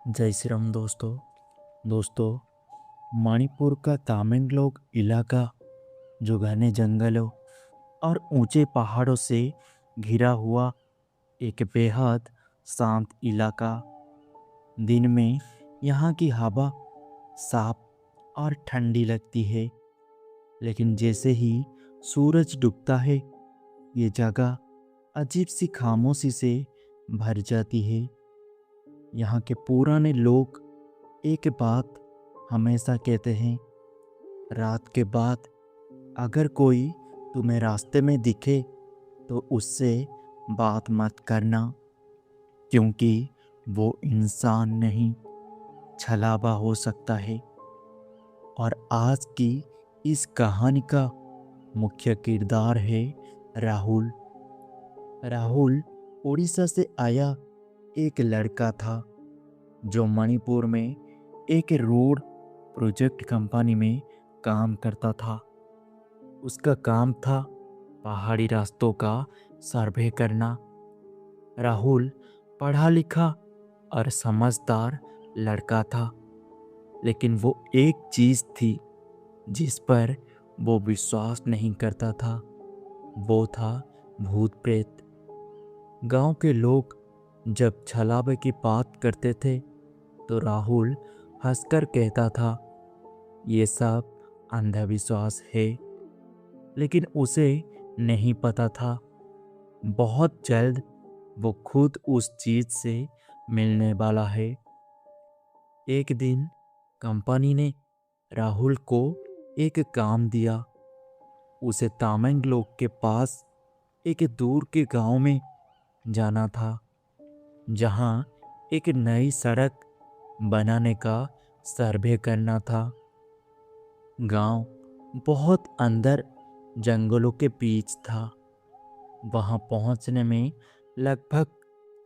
जय श्री राम दोस्तों मणिपुर का तामेंगलोंग इलाका जो घने जंगलों और ऊंचे पहाड़ों से घिरा हुआ एक बेहद शांत इलाका। दिन में यहाँ की हवा साफ और ठंडी लगती है, लेकिन जैसे ही सूरज डूबता है ये जगह अजीब सी खामोशी से भर जाती है। यहाँ के पुराने लोग एक बात हमेशा कहते हैं, रात के बाद अगर कोई तुम्हें रास्ते में दिखे तो उससे बात मत करना, क्योंकि वो इंसान नहीं छलावा हो सकता है। और आज की इस कहानी का मुख्य किरदार है राहुल। राहुल उड़ीसा से आया एक लड़का था जो मणिपुर में एक रोड प्रोजेक्ट कंपनी में काम करता था। उसका काम था पहाड़ी रास्तों का सर्वे करना। राहुल पढ़ा लिखा और समझदार लड़का था, लेकिन वो एक चीज़ थी जिस पर वो विश्वास नहीं करता था, वो था भूत प्रेत। गांव के लोग जब छलावे की बात करते थे तो राहुल हंसकर कहता था, ये सब अंधविश्वास है। लेकिन उसे नहीं पता था बहुत जल्द वो खुद उस चीज से मिलने वाला है। एक दिन कंपनी ने राहुल को एक काम दिया। उसे तामेंगलोंग के पास एक दूर के गांव में जाना था, जहां एक नई सड़क बनाने का सर्वे करना था। गांव बहुत अंदर जंगलों के बीच था। वहां पहुंचने में लगभग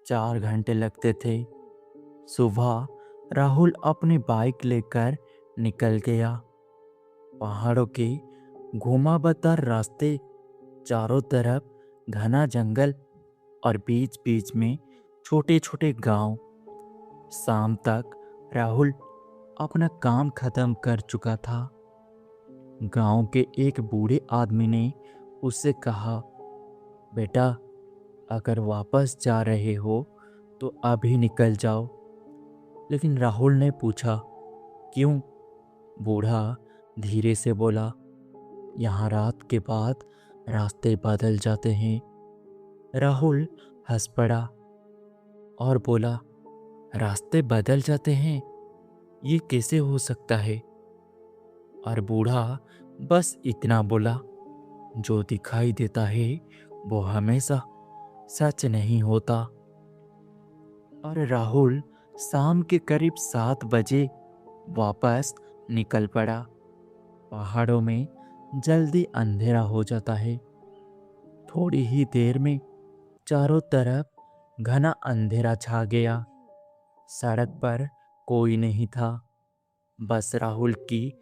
4 घंटे लगते थे। सुबह राहुल अपनी बाइक लेकर निकल गया। पहाड़ों के घुमावदार रास्ते, चारों तरफ घना जंगल और बीच बीच में छोटे छोटे गांव। शाम तक राहुल अपना काम खत्म कर चुका था। गांव के एक बूढ़े आदमी ने उससे कहा, बेटा, अगर वापस जा रहे हो तो अभी निकल जाओ। लेकिन राहुल ने पूछा, क्यों? बूढ़ा धीरे से बोला, यहाँ रात के बाद रास्ते बदल जाते हैं। राहुल हंस पड़ा और बोला, रास्ते बदल जाते हैं? ये कैसे हो सकता है? और बूढ़ा बस इतना बोला, जो दिखाई देता है वो हमेशा सच नहीं होता। और राहुल शाम के करीब 7 बजे वापस निकल पड़ा। पहाड़ों में जल्दी अंधेरा हो जाता है। थोड़ी ही देर में चारों तरफ घना अंधेरा छा गया। सड़क पर कोई नहीं था, बस राहुल की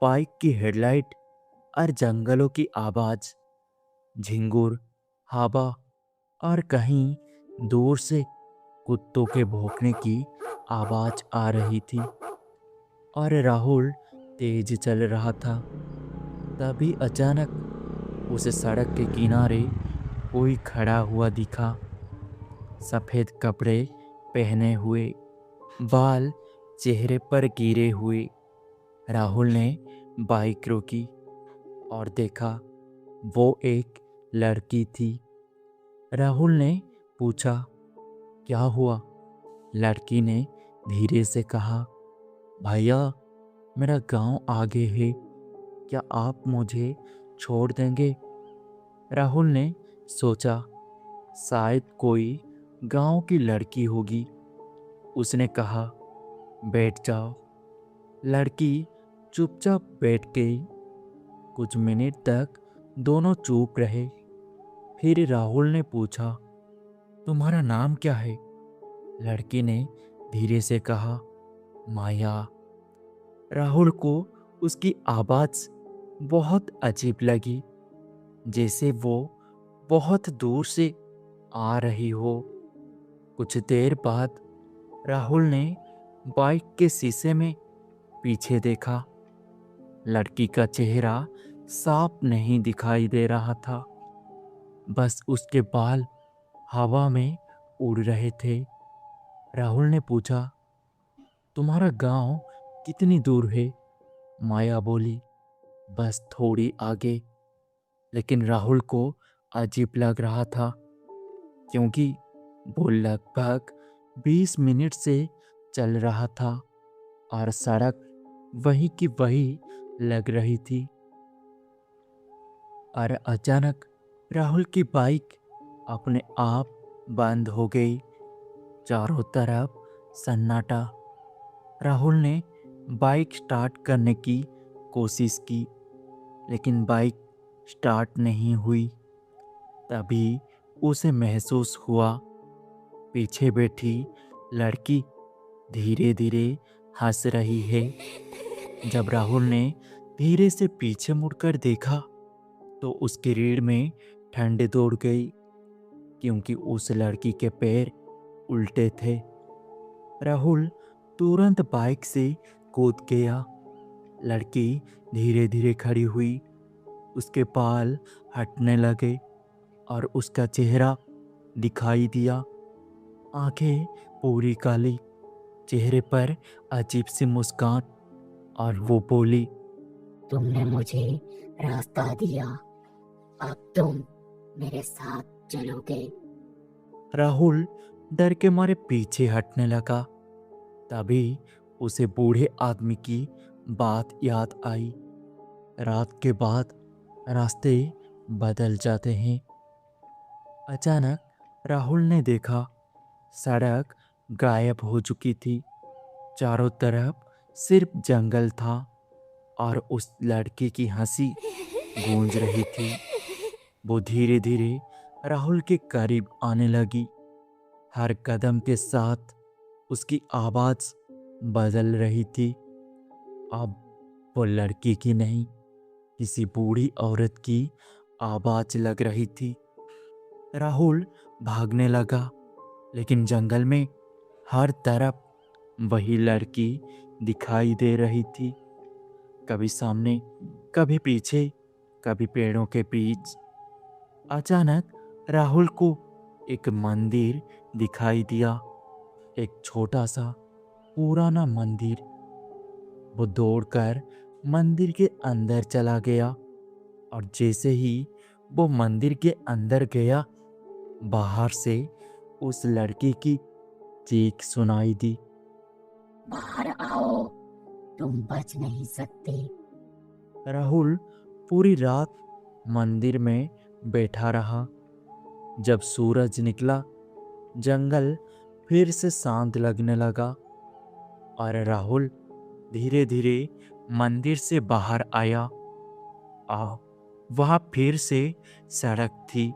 बाइक की हेडलाइट और जंगलों की आवाज। झिंगुर, हवा और कहीं दूर से कुत्तों के भौंकने की आवाज आ रही थी। और राहुल तेज चल रहा था। तभी अचानक उसे सड़क के किनारे कोई खड़ा हुआ दिखा। सफेद कपड़े पहने हुए, बाल चेहरे पर गिरे हुए। राहुल ने बाइक रोकी और देखा, वो एक लड़की थी। राहुल ने पूछा, क्या हुआ? लड़की ने धीरे से कहा, भैया, मेरा गांव आगे है, क्या आप मुझे छोड़ देंगे? राहुल ने सोचा, शायद कोई गांव की लड़की होगी। उसने कहा, बैठ जाओ। लड़की चुपचाप बैठ गई। कुछ मिनट तक दोनों चुप रहे। फिर राहुल ने पूछा, तुम्हारा नाम क्या है? लड़की ने धीरे से कहा, माया। राहुल को उसकी आवाज़ बहुत अजीब लगी, जैसे वो बहुत दूर से आ रही हो। कुछ देर बाद राहुल ने बाइक के शीशे में पीछे देखा। लड़की का चेहरा साफ नहीं दिखाई दे रहा था, बस उसके बाल हवा में उड़ रहे थे। राहुल ने पूछा, तुम्हारा गांव कितनी दूर है? माया बोली, बस थोड़ी आगे। लेकिन राहुल को अजीब लग रहा था, क्योंकि वो लगभग 20 मिनट से चल रहा था और सड़क वही की वही लग रही थी। और अचानक राहुल की बाइक अपने आप बंद हो गई। चारों तरफ सन्नाटा। राहुल ने बाइक स्टार्ट करने की कोशिश की, लेकिन बाइक स्टार्ट नहीं हुई। तभी उसे महसूस हुआ पीछे बैठी लड़की धीरे धीरे हंस रही है। जब राहुल ने धीरे से पीछे मुड़कर देखा तो उसकी रीढ़ में ठंड दौड़ गई, क्योंकि उस लड़की के पैर उल्टे थे। राहुल तुरंत बाइक से कूद गया। लड़की धीरे धीरे खड़ी हुई, उसके बाल हटने लगे और उसका चेहरा दिखाई दिया। आंखें पूरी काली, चेहरे पर अजीब सी मुस्कान, और वो बोली, तुमने मुझे रास्ता दिया, अब तुम मेरे साथ चलोगे। राहुल डर के मारे पीछे हटने लगा। तभी उसे बूढ़े आदमी की बात याद आई। रात के बाद रास्ते बदल जाते हैं। अचानक राहुल ने देखा सड़क गायब हो चुकी थी। चारों तरफ सिर्फ जंगल था और उस लड़की की हंसी गूंज रही थी। वो धीरे धीरे राहुल के करीब आने लगी। हर कदम के साथ उसकी आवाज बदल रही थी। अब वो लड़की की नहीं, किसी बूढ़ी औरत की आवाज लग रही थी। राहुल भागने लगा, लेकिन जंगल में हर तरफ वही लड़की दिखाई दे रही थी, कभी सामने, कभी पीछे, कभी पेड़ों के बीच। अचानक राहुल को एक मंदिर दिखाई दिया, एक छोटा सा पुराना मंदिर। वो दौड़कर मंदिर के अंदर चला गया और जैसे ही वो मंदिर के अंदर गया, बाहर से उस लड़की की चीख सुनाई दी, बाहर आओ, तुम बच नहीं सकते। राहुल पूरी रात मंदिर में बैठा रहा। जब सूरज निकला, जंगल फिर से शांत लगने लगा और राहुल धीरे धीरे मंदिर से बाहर आया। वहाँ फिर से सड़क थी।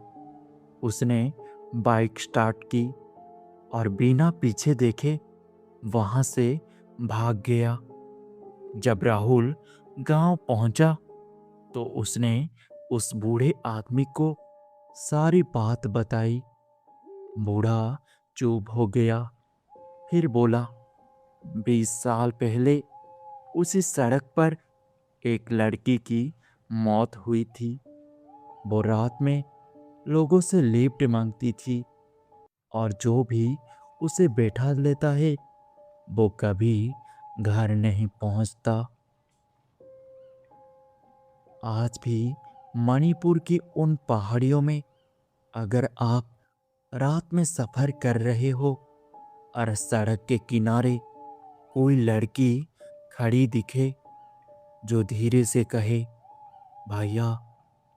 उसने बाइक स्टार्ट की और बिना पीछे देखे वहाँ से भाग गया। जब राहुल गांव पहुंचा तो उसने उस बूढ़े आदमी को सारी बात बताई। बूढ़ा चुप हो गया, फिर बोला, 20 साल पहले उसी सड़क पर एक लड़की की मौत हुई थी। वो रात में लोगों से लिफ्ट मांगती थी और जो भी उसे बैठा लेता है वो कभी घर नहीं पहुंचता। आज भी मणिपुर की उन पहाड़ियों में अगर आप रात में सफ़र कर रहे हो और सड़क के किनारे कोई लड़की खड़ी दिखे जो धीरे से कहे, भैया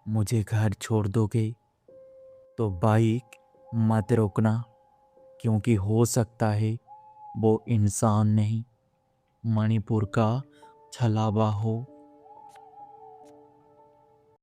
मुझे घर छोड़ दोगे, तो बाइक मत रोकना, क्योंकि हो सकता है वो इंसान नहीं, मणिपुर का छलावा हो।